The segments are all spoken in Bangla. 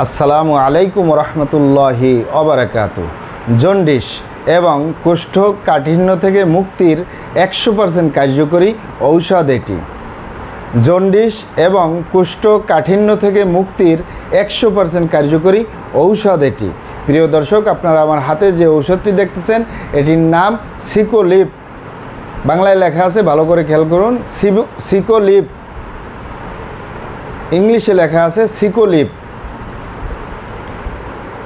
আসসালামু আলাইকুম রহমতুল্লাহি ওবারাকাতু। জন্ডিস এবং কোষ্ঠকাঠিন্য থেকে মুক্তির 100% কার্যকরী ঔষধ এটি। জন্ডিস এবং কোষ্ঠকাঠিন্য থেকে মুক্তির 100% কার্যকরী ঔষধ এটি। প্রিয় দর্শক, আপনারা আমার হাতে যে ঔষধটি দেখতেছেন এটির নাম সিকোলিপ। বাংলায় লেখা আছে, ভালো করে খেয়াল করুন, সিকোলিপ। ইংলিশে লেখা আছে সিকোলিপ।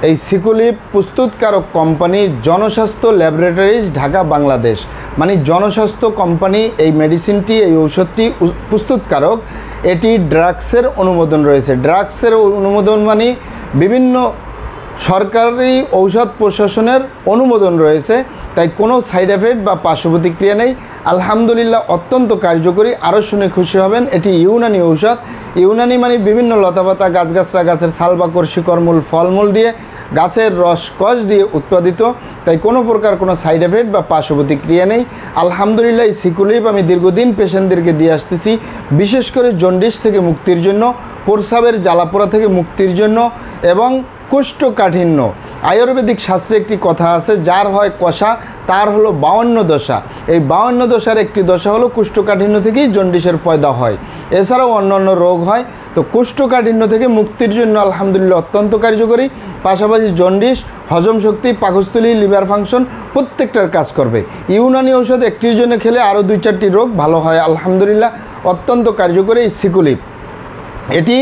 এই সিকোলিপ প্রস্তুতকারক কোম্পানি জনস্বাস্থ্য ল্যাবরেটরিজ, ঢাকা, বাংলাদেশ। মানে জনস্বাস্থ্য কোম্পানি এই মেডিসিনটি, এই ঔষধটি প্রস্তুতকারক। এটি ড্রাগসের অনুমোদন রয়েছে। ড্রাগসের অনুমোদন মানে বিভিন্ন সরকারি ঔষধ প্রশাসনের অনুমোদন রয়েছে, তাই কোনো সাইড এফেক্ট বা পার্শ্ব প্রতিক্রিয়া নেই। আলহামদুলিল্লাহ অত্যন্ত কার্যকরী। আরও শুনে খুশি হবেন, এটি ইউনানি ঔষধ। ইউনানি মানে বিভিন্ন লতাপাতা, গাছগাছরা, গাছের ছাল বাকড়, শিকড়মূল, ফলমূল দিয়ে, গাছের রসকস দিয়ে উৎপাদিত, তাই কোনো প্রকার কোনো সাইড এফেক্ট বা পার্শ্ব প্রতিক্রিয়া নেই। আলহামদুলিল্লাহ এই সিকোলিপ আমি দীর্ঘদিন পেশেন্টদেরকে দিয়ে আসতেছি, বিশেষ করে জন্ডিস থেকে মুক্তির জন্য, প্রস্রাবের জ্বালাপোড়া থেকে মুক্তির জন্য এবং কোষ্ঠকাঠিন্য। আয়ুর্বেদিক শাস্ত্রে একটি কথা আছে, যার হয় কষা তার হলো 52 দশা। এই 52 দশার একটি দশা হলো কোষ্ঠকাঠিন্য থেকেই জন্ডিসের পয়দা হয়। এছাড়াও অন্যান্য রোগ হয়। তো কোষ্ঠকাঠিন্য থেকে মুক্তির জন্য আলহামদুলিল্লাহ অত্যন্ত কার্যকরী। পাশাপাশি জন্ডিস, হজম শক্তি, পাকস্থলী, লিভার ফাংশন প্রত্যেকটার কাজ করবে। ইউনানি ঔষধ একটির জন্য খেলে আরও 2-4টি রোগ ভালো হয়। আলহামদুলিল্লাহ অত্যন্ত কার্যকরী এই সিকোলিপ। এটি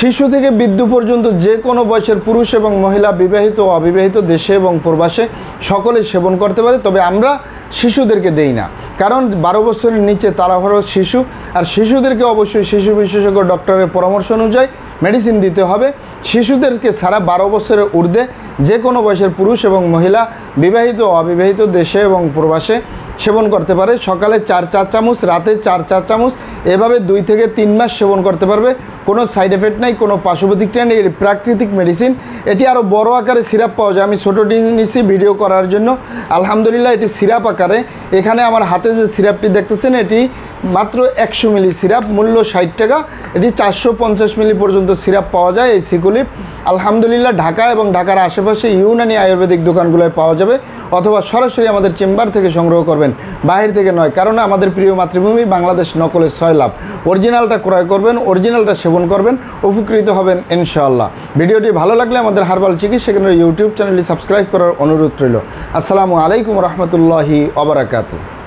শিশু থেকে বৃদ্ধ পর্যন্ত যে কোনো বয়সের পুরুষ এবং মহিলা, বিবাহিত ও অবিবাহিত, দেশে এবং প্রবাসে সকলে সেবন করতে পারে। তবে আমরা শিশুদেরকে দেই না, কারণ 12 বছরের নিচে তারা হলো শিশু, আর শিশুদেরকে অবশ্যই শিশু বিশেষজ্ঞ ডক্টরের পরামর্শ অনুযায়ী মেডিসিন দিতে হবে। শিশুদেরকে ছাড়া 12 বছরের ঊর্ধ্বে যে কোনো বয়সের পুরুষ এবং মহিলা, বিবাহিত ও অবিবাহিত, দেশে এবং প্রবাসে সেবন করতে পারে। সকালে 4 চামচ, রাতে 4 চামচ, এভাবে 2 থেকে 3 মাস সেবন করতে পারবে। কোনো সাইড এফেক্ট নেই, কোনো পার্শ্ব প্রতিক্রিয়া নেই। এটি প্রাকৃতিক মেডিসিন। এটি আরও বড় আকারে সিরাপ পাওয়া যায়। আমি ছোটোটি নিচ্ছি ভিডিও করার জন্য। আলহামদুলিল্লাহ এটি সিরাপ আকারে। এখানে আমার হাতে যে সিরাপটি দেখতেছেন এটি মাত্র 100 মিলি সিরাপ, মূল্য 60 টাকা। এটি 450 মিলি পর্যন্ত সিরাপ পাওয়া যায় এই সিকোলিপ। আলহামদুলিল্লাহ ঢাকা এবং ঢাকার আশেপাশে ইউনানি আয়ুর্বেদিক দোকানগুলোয় পাওয়া যাবে, অথবা সরাসরি আমাদের চেম্বার থেকে সংগ্রহ করবেন, বাহির থেকে নয়। কারণ আমাদের প্রিয় মাতৃভূমি বাংলাদেশ, নকলের 6 লাভ। অরিজিনালটা ক্রয় করবেন, অরিজিনালটা সেবন করবেন, উপকৃত হবেন ইনশাআল্লাহ। ভিডিওটি ভালো লাগলে আমাদের হার্বাল চিকিৎসা কেন্দ্রের ইউটিউব চ্যানেলটি সাবস্ক্রাইব করার অনুরোধ রইল। আসসালামু আলাইকুম রহমতুল্লাহি ওবারাকাতু।